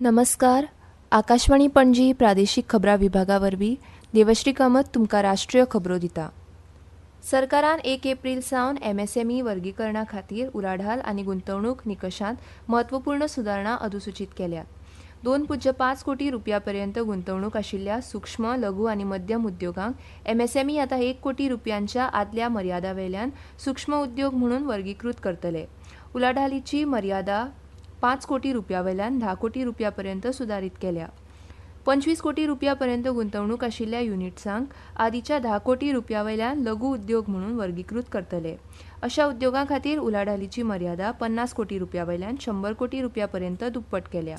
नमस्कार. आकाशवाणी पणजी प्रादेशीक खबरां विभागा वरवीं देवश्री कामत तुमकां राष्ट्रीय खबरो दिता. सरकारान 1 एप्रिल सावन एमएसएमई वर्गीकरणा खातीर उलाढाल आनी गुंतवणूक निकशांत म्हत्वपूर्ण सुदारणा अधुसूचीत केल्यात. 2.5 कोटी रुपयांपर्यंत गुंतवणूक आशिल्ल्या सूक्ष्म, लघु आनी मध्यम उद्योगांक एमएसएमई आतां 1 कोटी रुपयांच्या आदल्या मर्यादावेल्यान सूक्ष्म उद्योग म्हणून वर्गीकृत करतले. उलाढालीची मर्यादा 5 कोटी रुपयांवेल्यान 10 कोटी रुपयांपर्यंत सुदारीत केल्या. 25 कोटी रुपयांपर्यंत गुंतवणूक आशिल्ल्या युनिट्सांक आदींच्या 10 कोटी रुपयांवेल्यान लघु उद्योग म्हणून वर्गीकृत करतले. अशा उद्योगां खातीर उलाढालीची मर्यादा 50 कोटी रुपयांवेल्यान 100 कोटी रुपयांपर्यंत दुप्पट केल्या.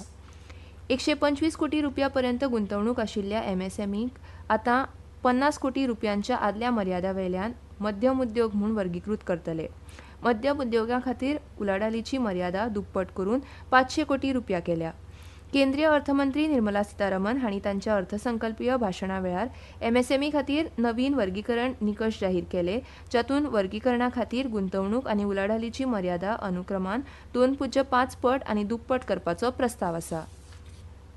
125 कोटी रुपयांपर्यंत गुंतवणूक आशिल्ल्या एमएसएमईक आतां 50 कोटी रुपयांच्या आदल्या मर्यादावेल्यान मध्यम उद्योग म्हणून वर्गीकृत करतले. मध्यम उद्योगां खातीर उलाढालीची मर्यादा दुप्पट करून 500 कोटी रुपया केल्या. केंद्रीय अर्थमंत्री निर्मला सीतारामन हांणी तांच्या अर्थसंकल्पीय भाशणा वेळार एमएसएमई खातीर नवीन वर्गीकरण निकश जाहीर केले, जातूंत वर्गीकरणा खातीर गुंतवणूक आनी उलाढालीची मर्यादा अनुक्रमान 2.5 पट आनी दुप्पट करपाचो प्रस्ताव आसा.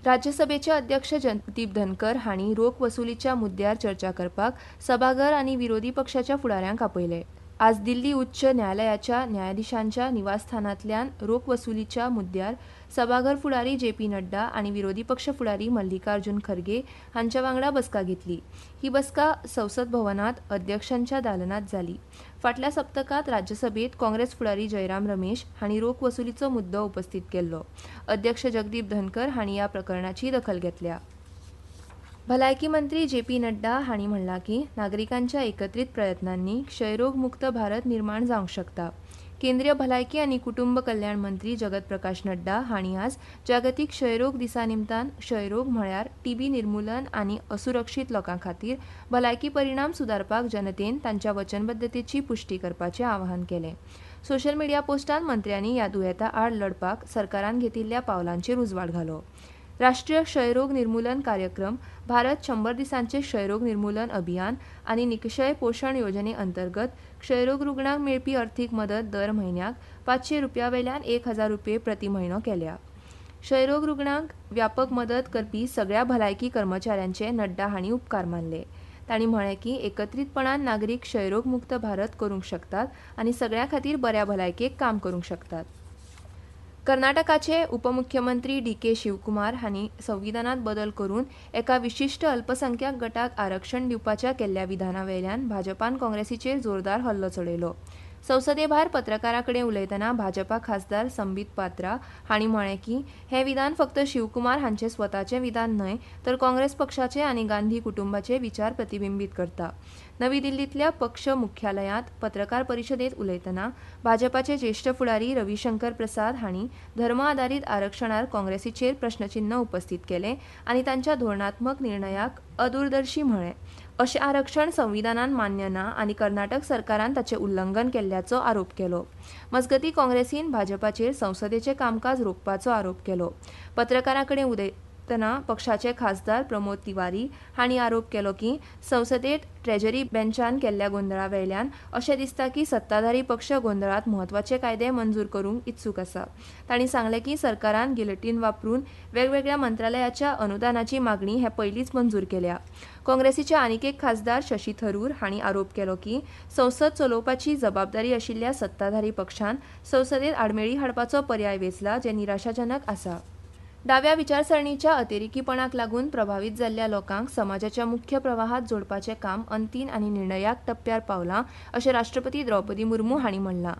राज्यसभेचे अध्यक्ष जगदीप धनकर हांणी रोख वसुलीच्या मुद्द्यार चर्चा करपाक सभाघर आनी विरोधी पक्षाच्या फुडाऱ्यांक आपयले. आज दिल्ली उच्च न्यायालयाच्या न्यायाधीशांच्या निवासस्थानांतल्यान रोख वसुलीच्या मुद्द्यार सभाघर फुडारी जेपी नड्डा आनी विरोधी पक्ष फुडारी मल्लिकार्जुन खरगे हांच्या वांगडा बसका घेतली. ही बसका संसद भवनांत अध्यक्षांच्या दालनांत जाली. फाटल्या सप्तकांत राज्यसभेत काँग्रेस फुडारी जयराम रमेश हांणी रोख वसुलीचो मुद्दो उपस्थित केल्लो. अध्यक्ष जगदीप धनकर हांणी ह्या प्रकरणाची दखल घेतल्या. भलायकी मंत्री जेपी नड्डा हांणी म्हणलां की नागरिकांच्या एकत्रीत प्रयत्नांनी क्षयरोग मुक्त भारत निर्माण जावंक शकता. केंद्रीय भलायकी आनी कुटुंब कल्याण मंत्री जगत प्रकाश नड्डा हांणी आज जागतीक क्षयरोग दिसा निमतान क्षयरोग म्हळ्यार टीबी निर्मुलन आनी असुरक्षीत लोकां खातीर भलायकी परिणाम सुदारपाक जनतेन तांच्या वचनबद्धतेची पुष्टी करपाचें आवाहन केलें. सोशल मिडिया पोस्टांत मंत्र्यांनी ह्या दुयेंता आड लडपाक सरकारान घेतिल्ल्या पावलांचेर उजवाड घालो. राष्ट्रीय क्षयरोग निर्मुलन कार्यक्रम, भारत 100 दिसांचे क्षयरोग निर्मुलन अभियान आनी निकषय पोषण येवजणे अंतर्गत क्षयरोग रुग्णांक मेळपी अर्थीक मदत दर म्हयन्याक 500 रुपयांवेल्यान 1000 रुपये प्रति म्हयनो केल्या. क्षयरोग रुग्णांक व्यापक मदत करपी सगळ्या भलायकी कर्मचाऱ्यांचे नड्डा हांणी उपकार मानले. तांणी म्हळें की एकत्रीतपणान नागरीक क्षयरोग मुक्त भारत करूंक शकतात आनी सगळ्यां खातीर बऱ्या भलायकेक काम करूंक शकतात. कर्नाटकाचे उपमुख्यमंत्री डी.के. शिवकुमार हांणी संविधानांत बदल करून एका विशिश्ट अल्पसंख्याक गटाक आरक्षण दिवपाच्या केल्ल्या विधानावेल्यान भाजपान काँग्रेसीचेर जोरदार हल्लो चडयलो. संसदे भायर पत्रकारां कडेन उलयतना भाजपा खासदार संबीत पात्रा हांणी म्हळें की हें विधान फक्त शिवकुमार हांचें स्वताचें विधान न्हय तर काँग्रेस पक्षाचे आनी गांधी कुटुंबाचे विचार प्रतिबिंबीत करता. नवी दिल्लींतल्या पक्ष मुख्यालयांत पत्रकार परिशदेंत उलयतना भाजपाचे ज्येश्ठ फुडारी रविशंकर प्रसाद हांणी धर्म आदारीत आरक्षणार काँग्रेसीचेर प्रश्नचिन्ह उपस्थित केलें आनी तांच्या धोरणात्मक निर्णयाक अदूरदर्शी म्हळें. अशें आरक्षण संविधानान मान्य ना आनी कर्नाटक सरकारान ताचें उल्लंघन केल्ल्याचो आरोप केलो. मजगतीं काँग्रेसीन भाजपाचेर संसदेचें कामकाज रोखपाचो आरोप केलो. पत्रकारां कडेन उलयतना पक्षाचे खासदार प्रमोद तिवारी हांणी आरोप केलो की संसदेंत ट्रेजरी बेंचान केल्ल्या गोंधळावेल्यान अशें दिसता की सत्ताधारी पक्ष गोंधळांत म्हत्वाचे कायदे मंजूर करूंक इत्सूक आसा. तांणी सांगलें की सरकारान गिलेटीन वापरून वेगवेगळ्या मंत्रालयाच्या अनुदानाची मागणी हे पयलींच मंजूर केल्या. काँग्रेसीचे आनीक एक खासदार शशी थरूर हांणी आरोप केलो की संसद चलोवपाची जबाबदारी आशिल्ल्या सत्ताधारी पक्षान संसदेंत आडमेळी हाडपाचो पर्याय वेंचला, जें निराशाजनक आसा. दाव्या विचारसरणीच्या अतिरेकीपणाक लागून प्रभावीत जाल्ल्या लोकांक समाजाच्या मुख्य प्रवाहात जोडपाचें काम अंतीम आनी निर्णयाक टप्प्यार पावलां, अशें राष्ट्रपती द्रौपदी मुर्मू हांणी म्हणलां.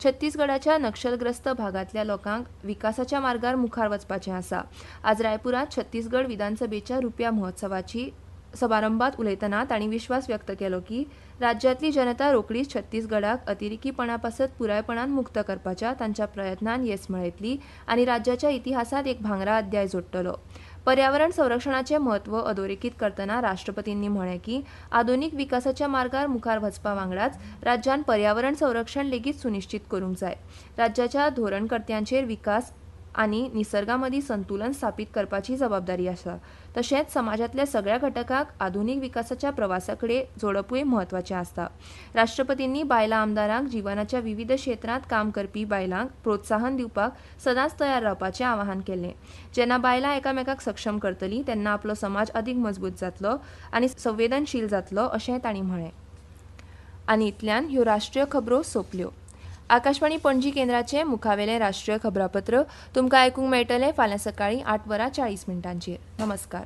छत्तीसगडाच्या नक्षलग्रस्त भागांतल्या लोकांक विकासाच्या मार्गार मुखार वचपाचें आसा. आज रायपुरांत छत्तीसगड विधानसभेच्या रुप्या महोत्सवाची समारंभात उलयतना तांणी विश्वास व्यक्त केलो की राज्यांतली जनता रोखडीच छत्तीसगडाक अतिरेकीपणा पासत पुरायपणान मुक्त करपाच्या तांच्या प्रयत्नांत येस मेळयतली आनी राज्याच्या इतिहासांत एक भांगरा अध्याय जोडटलो. पर्यावरण संरक्षणाचें म्हत्व अधोरेखीत करतना राष्ट्रपतींनी म्हळें की आधुनीक विकासाच्या मार्गार मुखार वचपा वांगडाच राज्यान पर्यावरण संरक्षण लेगीत सुनिश्चित करूंक जाय. राज्याच्या धोरणकर्त्यांचेर विकास आनी निसर्गा मदीं संतुलन स्थापीत करपाची जबाबदारी आसा. तशेंच समाजातल्या सगळ्या घटकांक आधुनीक विकासाच्या प्रवासा कडेन जोडपूय म्हत्वाचें आसता. राष्ट्रपतींनी बायलां आमदारांक जिवनाच्या विविध क्षेत्रांत काम करपी बायलांक प्रोत्साहन दिवपाक सदांच तयार रावपाचें आवाहन केलें. जेन्ना बायलां एकामेकाक सक्षम करतलीं तेन्ना आपलो समाज अदीक मजबूत जातलो आनी संवेदनशील जातलो अशेंय तांणी म्हळें. आनी इतल्यान ह्यो राष्ट्रीय खबरो सोंपल्यो. आकाशवाणी पणजी केंद्राचें मुखावेलें राष्ट्रीय खबरापत्र तुमकां आयकूंक मेळटलें फाल्यां सकाळीं 8:40 नमस्कार.